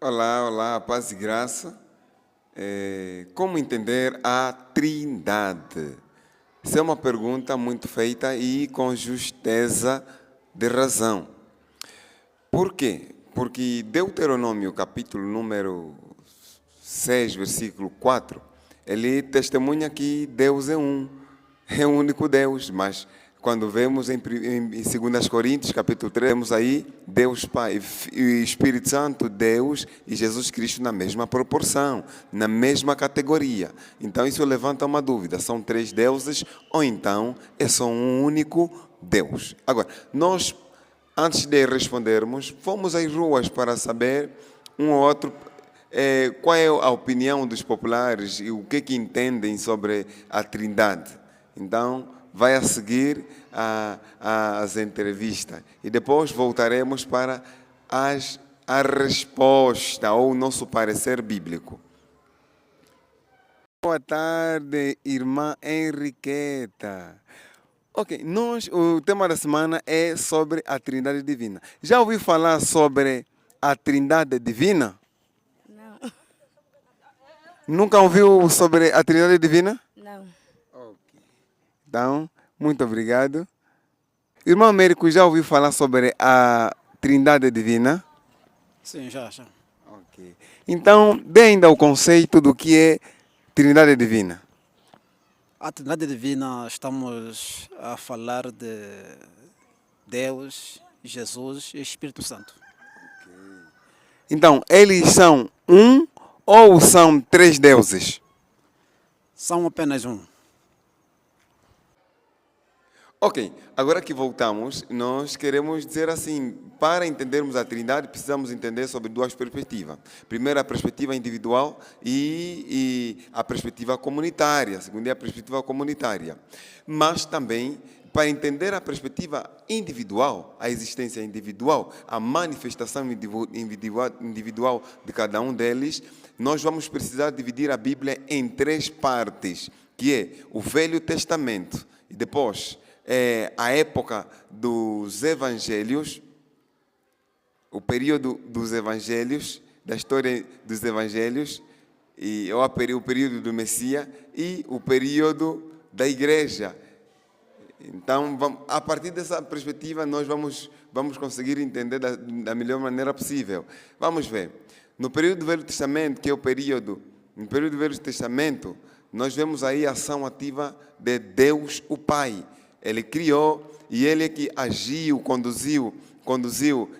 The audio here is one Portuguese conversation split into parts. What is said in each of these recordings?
Olá, olá, paz e graça. Como entender a Trindade? Essa é uma pergunta muito feita e com justeza de razão. Por quê? Porque Deuteronômio, capítulo número 6, versículo 4, ele testemunha que Deus é o único Deus, mas quando vemos em 2 Coríntios, capítulo 3, temos aí Deus Pai e Espírito Santo, Deus e Jesus Cristo na mesma proporção, na mesma categoria. Então isso levanta uma dúvida, são três deuses ou então é só um único Deus? Agora, nós, antes de respondermos, fomos às ruas para saber um ou outro qual é a opinião dos populares e o que entendem sobre a Trindade. Então, vai a seguir as entrevistas e depois voltaremos para a resposta ou o nosso parecer bíblico. Boa tarde, irmã Henriqueta. Ok, o tema da semana é sobre a Trindade Divina. Já ouviu falar sobre a Trindade Divina? Não. Nunca ouviu sobre a Trindade Divina? Não. Ok. Então, muito obrigado. Irmão Américo, já ouviu falar sobre a Trindade Divina? Sim, já. Ok. Então, dê ainda o conceito do que é Trindade Divina. A Trindade Divina, estamos a falar de Deus, Jesus e Espírito Santo. Então, eles são um ou são três deuses? São apenas um. Ok, agora que voltamos, nós queremos dizer assim, para entendermos a Trindade, precisamos entender sobre duas perspectivas. Primeiro, a perspectiva individual e a perspectiva comunitária. Segundo, é a perspectiva comunitária. Mas também, para entender a perspectiva individual, a existência individual, a manifestação individual de cada um deles, nós vamos precisar dividir a Bíblia em três partes, que é o Velho Testamento e depois a época dos evangelhos, o período dos evangelhos, da história dos evangelhos, o período do Messias e o período da igreja. Então, a partir dessa perspectiva, nós vamos conseguir entender da melhor maneira possível. Vamos ver. No período do Velho Testamento, que é no período do Velho Testamento, nós vemos aí a ação ativa de Deus, o Pai. Ele criou e ele é que agiu, conduziu,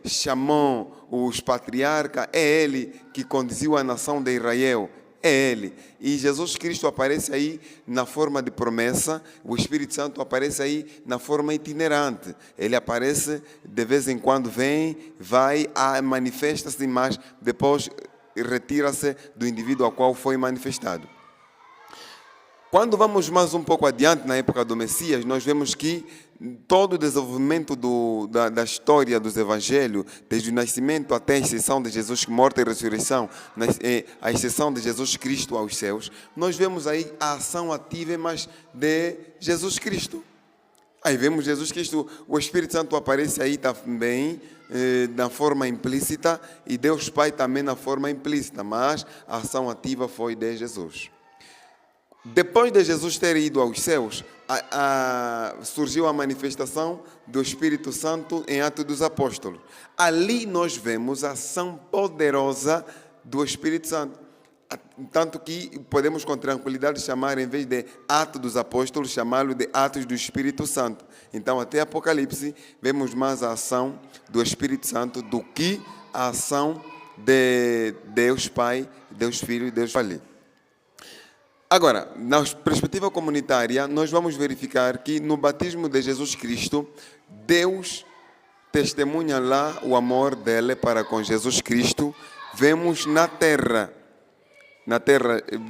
chamou os patriarcas, é ele que conduziu a nação de Israel, é ele. E Jesus Cristo aparece aí na forma de promessa, o Espírito Santo aparece aí na forma itinerante. Ele aparece, de vez em quando vem, vai, manifesta-se, mas depois retira-se do indivíduo ao qual foi manifestado. Quando vamos mais um pouco adiante, na época do Messias, nós vemos que todo o desenvolvimento da história dos evangelhos, desde o nascimento até a exceção de Jesus, morte e ressurreição, a exceção de Jesus Cristo aos céus, nós vemos aí a ação ativa, mas de Jesus Cristo. Aí vemos Jesus Cristo, o Espírito Santo aparece aí também, na forma implícita, e Deus Pai também na forma implícita, mas a ação ativa foi de Jesus. Depois de Jesus ter ido aos céus, surgiu a manifestação do Espírito Santo em Atos dos Apóstolos. Ali nós vemos a ação poderosa do Espírito Santo. Tanto que podemos com tranquilidade chamar, em vez de Atos dos Apóstolos, chamá-lo de Atos do Espírito Santo. Então, até Apocalipse, vemos mais a ação do Espírito Santo do que a ação de Deus Pai, Deus Filho e Deus Pai. Agora, na perspectiva comunitária, nós vamos verificar que no batismo de Jesus Cristo, Deus testemunha lá o amor dele para com Jesus Cristo. Vemos na terra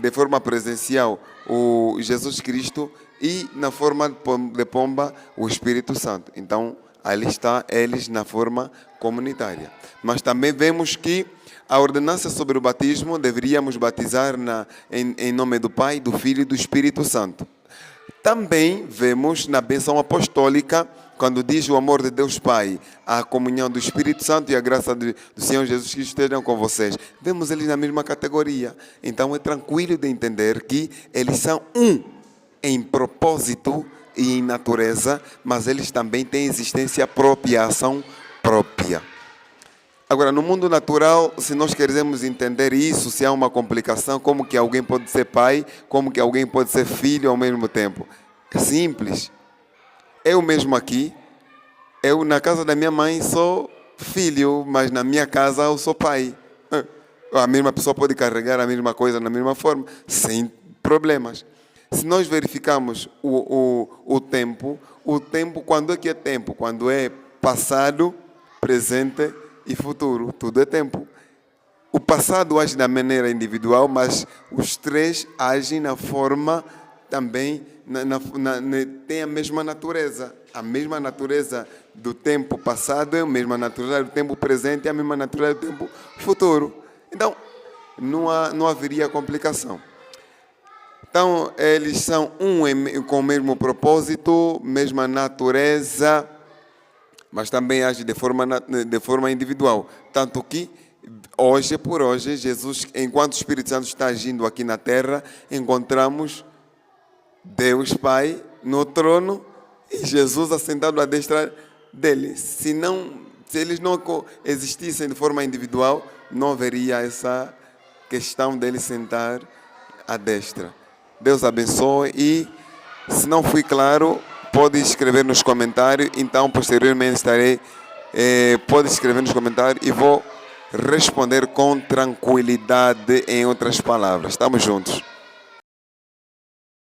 de forma presencial, o Jesus Cristo e na forma de pomba, o Espírito Santo. Então, ali está eles na forma comunitária. Mas também vemos que a ordenança sobre o batismo deveríamos batizar em nome do Pai, do Filho e do Espírito Santo. também vemos na bênção apostólica, quando diz o amor de Deus Pai, a comunhão do Espírito Santo e a graça do Senhor Jesus Cristo estejam com vocês. Vemos eles na mesma categoria. Então é tranquilo de entender que eles são um em propósito e em natureza, mas eles também têm existência própria, ação própria. Agora, no mundo natural, se nós queremos entender isso, se há uma complicação, como que alguém pode ser pai, como que alguém pode ser filho ao mesmo tempo? É simples. Eu mesmo aqui, eu na casa da minha mãe sou filho, mas na minha casa eu sou pai. A mesma pessoa pode carregar a mesma coisa na mesma forma, sem problemas. Se nós verificarmos o tempo, quando é que é tempo? Quando é passado, presente e futuro. Tudo é tempo. O passado age da maneira individual, mas os três agem na forma também, tem a mesma natureza. A mesma natureza do tempo passado é a mesma natureza do tempo presente, é a mesma natureza do tempo futuro. Então, não haveria complicação. Então, eles são com o mesmo propósito, mesma natureza, mas também agem de forma individual. Tanto que, hoje por hoje, Jesus, enquanto o Espírito Santo está agindo aqui na terra, encontramos Deus Pai no trono e Jesus assentado à destra dele. Se eles não existissem de forma individual, não haveria essa questão dele sentar à destra. Deus abençoe e, se não fui claro, pode escrever nos comentários. Então, posteriormente pode escrever nos comentários e vou responder com tranquilidade, em outras palavras. Estamos juntos.